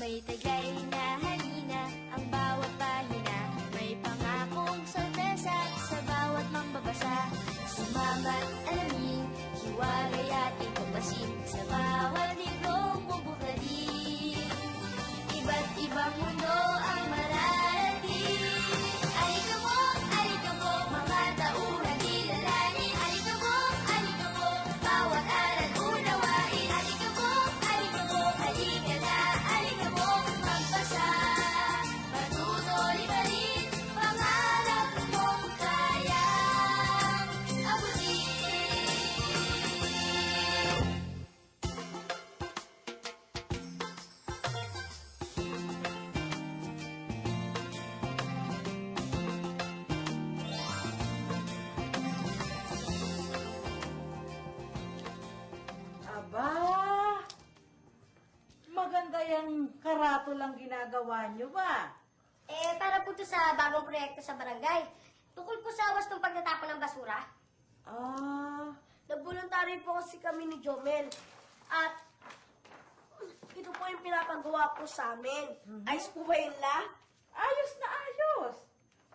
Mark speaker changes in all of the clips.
Speaker 1: May taglay na halina, ang bawat pahina, may pangakong sorpresa sa bawat mangbabasa. Sumama't alamin, hiwalay at ipagpasin sa bawat librong bubukladin. Iba't ibang mundo ang mararating. Alika mo, mga tauhan dilalanin. Alika mo, bawat aral unawain. Alika mo, halika na. Alika mo, magbasa. Patuloy pa rin, pangarap mong kayang abutin.
Speaker 2: Aba, maganda yung karatulang ginagawa nyo ba?
Speaker 3: Para po to sa bagong proyekto sa barangay. Tukol po sa wastong pagtatapon ng basura.
Speaker 2: Ah,
Speaker 3: Nag-voluntary po kasi kami ni Jomel. At ito po yung pinapagawa po sa amin. Ayos po ba yun, La?
Speaker 2: ayos na ayos.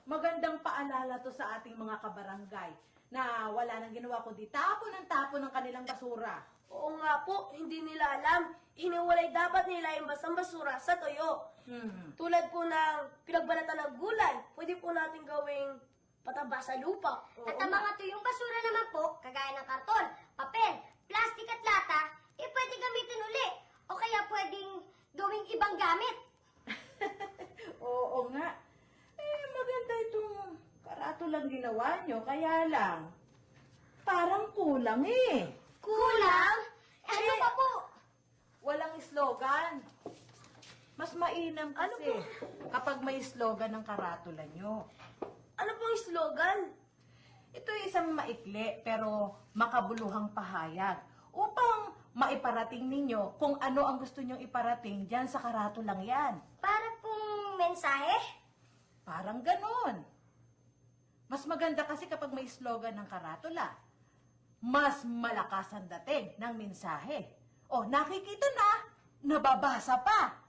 Speaker 2: Magandang paalala to sa ating mga kabarangay na wala nang ginawa kundi tapon ng kanilang basura.
Speaker 3: Oo nga po, hindi nila alam. Hiniwalay dapat nila yung basang basura sa toyo. Tulad po ng pinagbalatan ng gulay, pwede po natin gawing pataba sa lupa.
Speaker 4: At ang mga tuyong basura naman po, kagaya ng karton, papel, plastik at lata, pwede gamitin uli. O kaya pwedeng gawing ibang gamit.
Speaker 2: Oo nga. Maganda itong karatulang ginawa nyo, kaya lang, parang kulang eh.
Speaker 4: Kulang? Ano pa po?
Speaker 2: Walang slogan. Mas mainam kasi kapag may slogan ng karatula nyo.
Speaker 3: Ano pong slogan?
Speaker 2: Ito ay isang maikli pero makabuluhang pahayag upang maiparating ninyo kung ano ang gusto nyong iparating dyan sa karatulang yan.
Speaker 4: Para pong mensahe?
Speaker 2: Parang ganon. Mas maganda kasi kapag may slogan ng karatula. Mas malakas ang dating ng mensahe. O, nakikita na, nababasa pa.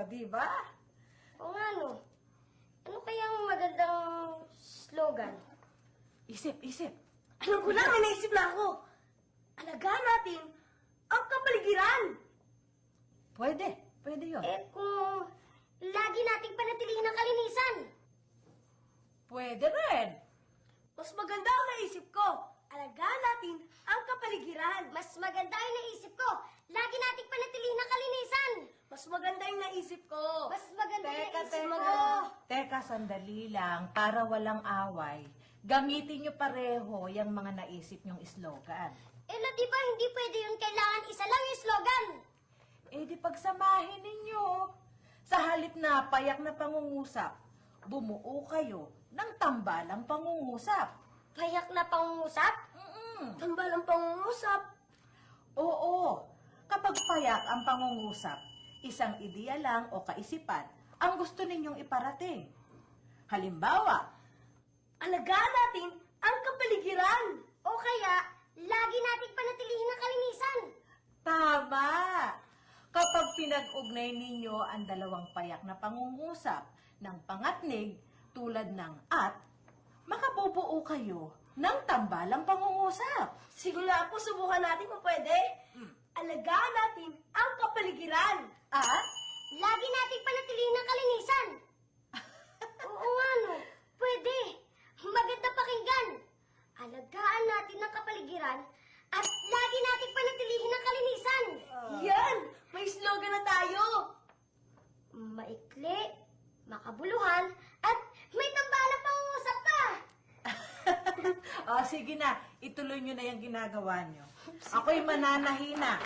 Speaker 2: Di ba?
Speaker 4: O nga no. Ano kayang magandang slogan?
Speaker 2: Isip.
Speaker 3: Alam ko lang, may naisip na ako. Alagaan natin ang kapaligiran.
Speaker 2: Pwede yun.
Speaker 4: Kung lagi nating panatilihin ang kalinisan.
Speaker 2: Pwede rin.
Speaker 3: Mas maganda ang naisip ko. Alagaan natin ang kapaligiran.
Speaker 4: Mas maganda yung naisip ko. Lagi nating panatilihin ang kalinisan.
Speaker 3: Mas maganda yung naisip ko.
Speaker 4: Mas maganda yung naisip ko.
Speaker 2: Teka, sandali lang. Para walang away, gamitin nyo pareho yung mga naisip nyong slogan.
Speaker 4: Di ba hindi pwede yun? Kailangan isa lang yung slogan.
Speaker 2: Di pagsamahin ninyo. Sa halip na payak na pangungusap, bumuo kayo ng tambalang pangungusap.
Speaker 4: Payak na pangungusap?
Speaker 3: Tambalang pangungusap.
Speaker 2: Oo, kapag payak ang pangungusap, isang ideya lang o kaisipan ang gusto ninyong iparating. Halimbawa,
Speaker 3: Alagaan natin ang kapaligiran.
Speaker 4: O kaya, lagi nating panatilihin ang kalinisan.
Speaker 2: tama! Kapag pinag-ugnay ninyo ang dalawang payak na pangungusap ng pangatnig tulad ng at, makabubuo kayo ng tambalang pangungusap.
Speaker 3: Sige nga po, subukan natin kung pwede. Alagaan natin ang kapaligiran.
Speaker 2: At,
Speaker 4: Lagi nating panatilihin ang kalinisan. Oo nga no, pwede. Maganda pakinggan. Alagaan natin ang kapaligiran at lagi nating panatilihin ang kalinisan.
Speaker 3: Yan! May slogan na tayo.
Speaker 4: Maikli, makabuluhan, at may tambalang pangungusap pa.
Speaker 2: sige na, ituloy nyo na yung ginagawa nyo. Ako'y mananahina.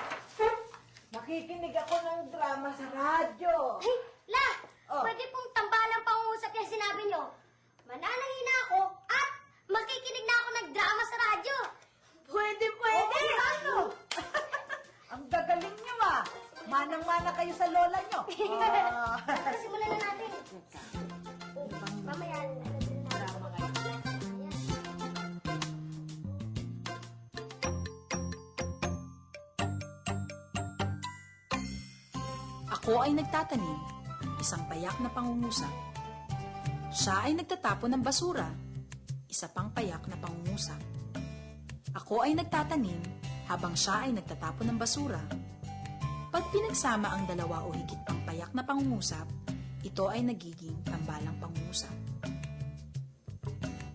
Speaker 2: Nakikinig ako ng drama sa radyo.
Speaker 4: Ay, La,
Speaker 2: Oh.
Speaker 4: pwede pong tambalang pangungusap yung sinabi nyo. Mananahina ako at makikinig na ako ng drama sa radyo.
Speaker 3: Pwede.
Speaker 2: Ano? Ang gagaling nyo Manang-mana kayo sa lola nyo.
Speaker 4: Simulan na natin. Mamaya,
Speaker 2: Drama ngayon.
Speaker 5: Ako ay nagtatanim, isang payak na pangungusap. Siya ay nagtatapon ng basura, isa pang payak na pangungusap. Ako ay nagtatanim habang siya ay nagtatapon ng basura. Pag pinagsama ang dalawa o higit pang payak na pangungusap, ito ay nagiging tambalang pangungusap.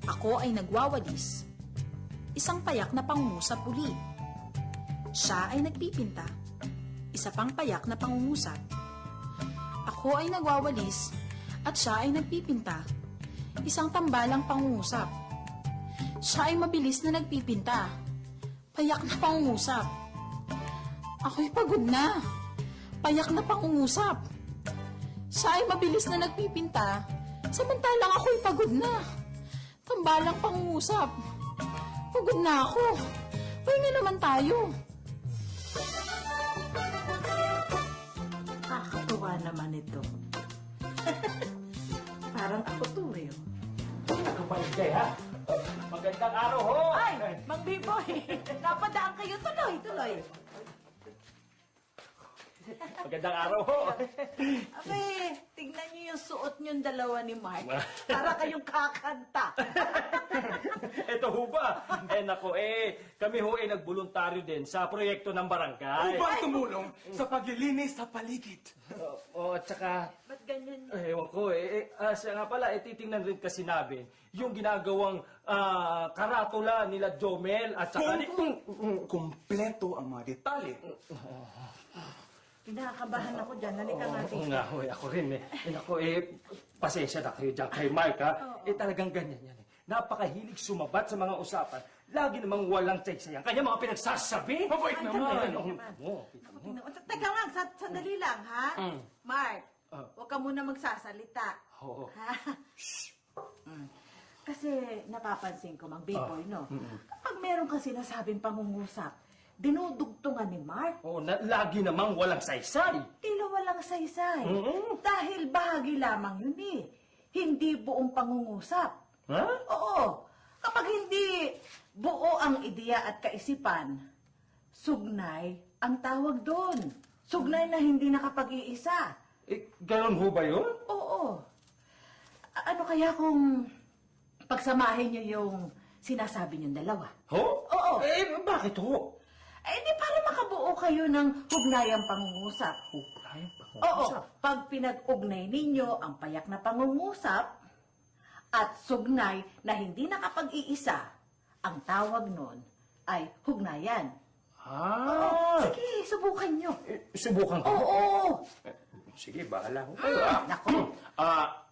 Speaker 5: Ako ay nagwawalis, isang payak na pangungusap ulit. Siya ay nagpipinta, isa pang payak na pangungusap. Ako ay nagwawalis at siya ay nagpipinta, isang tambalang pangungusap. Siya ay mabilis na nagpipinta, payak na pangungusap. Ako'y pagod na, payak na pangungusap. Siya ay mabilis na nagpipinta, samantalang ako'y pagod na, tambalang pangungusap. Pagod na ako, pahinga naman tayo.
Speaker 2: Nakakatuwa naman ito. Parang ako to eh.
Speaker 6: Kapalik kayo, ha? Magandang araw, ho!
Speaker 2: Ay, Mang Biboy, napadaan kayo tuloy.
Speaker 6: Magandang araw, ho!
Speaker 2: Abe, tignan niyo yung suot niyong dalawa ni Mark. Para kayong kakanta.
Speaker 6: Eto ho ba? Nako, kami ho ay nagboluntaryo din sa proyekto ng barangay.
Speaker 7: Upang tumulong sa paglilinis sa paligid.
Speaker 6: At saka,
Speaker 2: Ba't ganyan?
Speaker 6: ewan ko, siya nga pala, titingnan rin kasi namin yung ginagawang karatula nila Jomel at saka ni...
Speaker 7: Kumpleto ang mga detalye.
Speaker 2: Kinakabahan ako dyan. Halika nga
Speaker 6: Oo
Speaker 2: dito.
Speaker 6: nga, ako rin Nako, pasensya na kayo dyan kay Mark, ha? Talagang ganyan yan. Napakahilig sumabat sa mga usapan. Lagi namang walang saysayang. Kanya mga pinagsasabi.
Speaker 7: Mabait
Speaker 2: Ay,
Speaker 7: naman.
Speaker 2: ganun. Teka lang, sandali lang, ha? Mark, huwag ka muna magsasalita.
Speaker 6: Oo.
Speaker 2: Ha? Kasi napapansin ko, Mang Biboy, no? Kapag meron ka sinasabing pangungusap, dinudugtungan ni Mark.
Speaker 6: Lagi namang walang saysay.
Speaker 2: Tila walang saysay. Dahil bahagi lamang yun eh. Hindi buong pangungusap.
Speaker 6: Ha?
Speaker 2: Oo. Kapag hindi buo ang ideya at kaisipan, sugnay ang tawag doon. Sugnay na hindi nakapag-iisa.
Speaker 6: Ganon ho ba yun?
Speaker 2: Oo. Ano kaya kung pagsamahin niyo yung sinasabi niyong dalawa?
Speaker 6: Ho?
Speaker 2: Oo.
Speaker 6: Bakit ho?
Speaker 2: Di para makabuo kayo ng hugnayang pangungusap. Oo, pag pinag-ugnay ninyo ang payak na pangungusap at sugnay na hindi nakapag-iisa, ang tawag nun ay hugnayan. Sige, subukan nyo.
Speaker 6: Subukan ko.
Speaker 2: Oo.
Speaker 6: Sige, bahala ho kayo.
Speaker 2: Nako.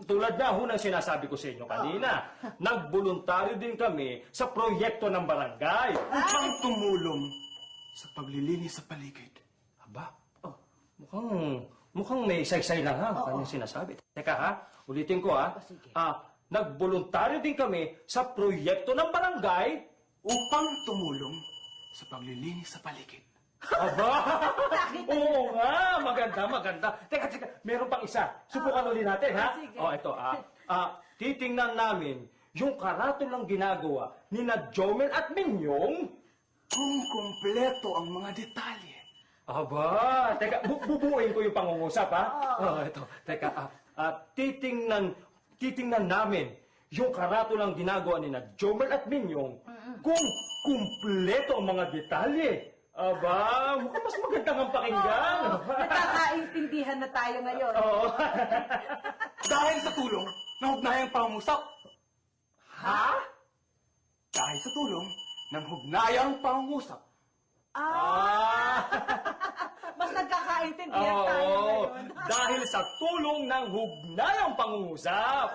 Speaker 6: Tulad na ho ng sinasabi ko sa inyo kanina, nagboluntaryo din kami sa proyekto ng barangay.
Speaker 7: Upang tumulong sa paglilinis sa paligid.
Speaker 6: Aba, mukhang may saysay lang ha, kanyang sinasabi. Teka ha, ulitin ko ha.
Speaker 2: Sige.
Speaker 6: Nagboluntaryo din kami sa proyekto ng barangay.
Speaker 7: Upang tumulong sa paglilinis sa paligid.
Speaker 6: Aba! Oo nga, maganda. Teka, meron pang isa. Subukan ulit natin ha.
Speaker 2: Sige.
Speaker 6: Ito titingnan namin yung karatulang ginagawa ni na Jomel at Minyong.
Speaker 7: Kung kumpleto ang mga detalye.
Speaker 6: Aba, teka, bubuuin ko yung pangungusap, ha? Ito, teka, titingnan namin yung karatulang ginagawa ni na Jomel at Minyong kung kumpleto ang mga detalye. Aba, mukhang mas magandang ang pakinggan.
Speaker 2: Nagkakaintindihan na tayo ngayon.
Speaker 6: Oo.
Speaker 7: Dahil sa tulong ng hugnayang pangungusap.
Speaker 6: Ha?
Speaker 7: Dahil sa tulong ng hugnayang pangungusap.
Speaker 2: Mas nagkakaintindihan tayo
Speaker 6: Oo,
Speaker 2: ngayon.
Speaker 6: dahil sa tulong ng hugnayang pangungusap.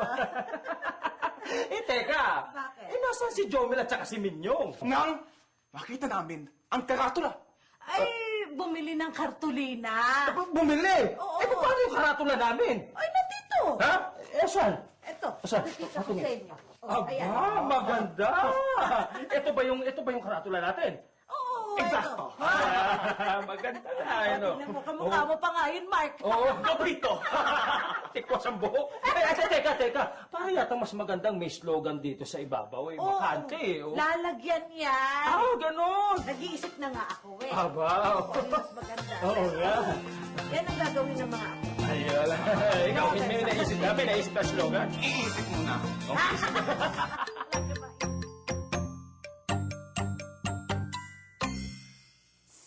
Speaker 6: Teka.
Speaker 2: Bakit?
Speaker 6: Nasaan si Jomel at saka si Minyong?
Speaker 7: Nang makita namin ang karatula.
Speaker 2: Ay, bumili ng kartulina.
Speaker 6: Bumili?
Speaker 2: Oo.
Speaker 6: Paano yung karatula namin?
Speaker 2: Ay, nandito.
Speaker 6: Ha? Saan?
Speaker 2: Ito,
Speaker 6: Saan?
Speaker 2: nakikita ko sa inyo.
Speaker 6: Aba, maganda. Ito ba yung karatula natin?
Speaker 2: Oo.
Speaker 7: Eksakto.
Speaker 6: Maganda na, ano.
Speaker 2: Tingnan mo, kamukha mo pa nga yun, Mark.
Speaker 6: Oo.
Speaker 7: Kabrito.
Speaker 6: Tikwas ang buhok. Ay, teka. Parang yata mas magandang may slogan dito sa ibabaw.
Speaker 2: Oo.
Speaker 6: Makante eh. Oh.
Speaker 2: Lalagyan yan.
Speaker 6: Ah, ganon.
Speaker 2: Nag-iisip na nga ako eh.
Speaker 6: Aba.
Speaker 2: Oo, mas maganda.
Speaker 6: Oo nga.
Speaker 2: Yan ang gagawin ng mga ako.
Speaker 6: Ayun. Ikaw, may naisip na slogan.
Speaker 7: Iisip muna.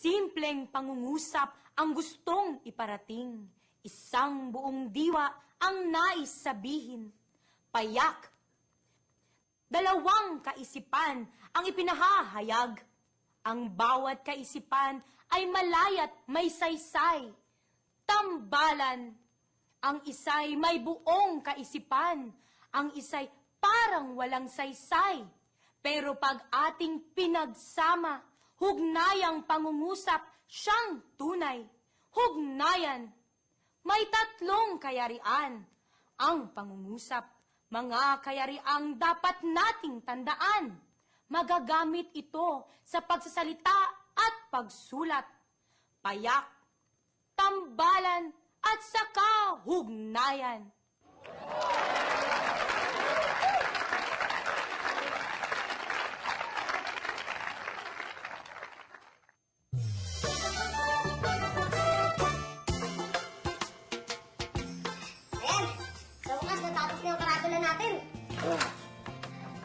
Speaker 8: Simpleng pangungusap ang gustong iparating. Isang buong diwa ang nais sabihin. Payak. Dalawang kaisipan ang ipinahahayag. Ang bawat kaisipan ay malayat may saysay. Tambalan. Ang isa'y may buong kaisipan. Ang isa'y parang walang saysay. Pero pag ating pinagsama, hugnayang pangungusap siyang tunay. Hugnayan. May tatlong kayarian. Ang pangungusap, mga kayariang dapat nating tandaan. Magagamit ito sa pagsasalita at pagsulat. Payak, tambalan, at saka hugnayan.
Speaker 4: Ayan, sa wakas natapos na yung karatula natin.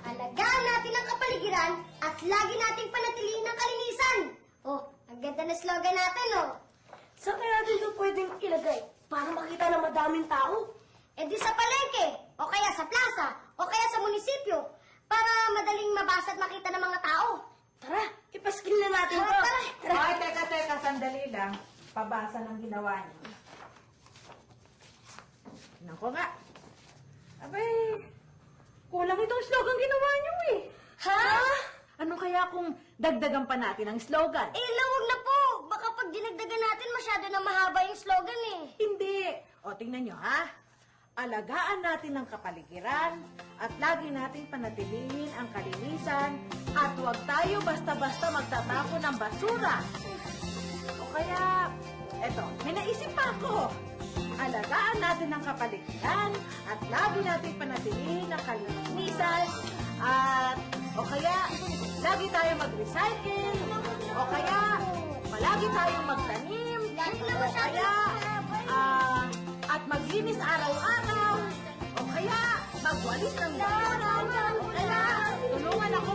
Speaker 4: Alagaan natin ang kapaligiran at lagi nating panatilihin ang kalinisan. Oh, ang ganda na slogan natin, oh.
Speaker 3: Saan kaya natin ito pwedeng ilagay para makita ng madaming tao?
Speaker 4: E di sa palengke, o kaya sa plaza, o kaya sa munisipyo, para madaling mabasa at makita ng mga tao.
Speaker 3: Tara, ipaskil na natin to.
Speaker 4: Tara.
Speaker 2: Ay, teka, sandali lang. Pabasa ng ginawa niyo. Tingnan ko nga. Abay, kulang itong slogan ginawa niyo eh.
Speaker 4: Ha?
Speaker 2: Ano kaya kung dagdagan pa natin ang slogan?
Speaker 4: Eh, lawag na po. Baka pag dinagdagan natin, masyado na mahaba yung slogan eh.
Speaker 2: Hindi. O, tingnan nyo, ha? Alagaan natin ang kapaligiran at lagi nating panatilihin ang kalinisan at huwag tayo basta-basta magtatapon ng basura. O kaya, eto, may naisip pa ako. Alagaan natin ang kapaligiran at lagi nating panatilihin ang kalinisan at o kaya, lagi tayo mag-recycle o kaya, palagi tayong magtanim o kaya, at maglinis araw-araw o kaya magwalis ng basura. Kaya, tulungan ako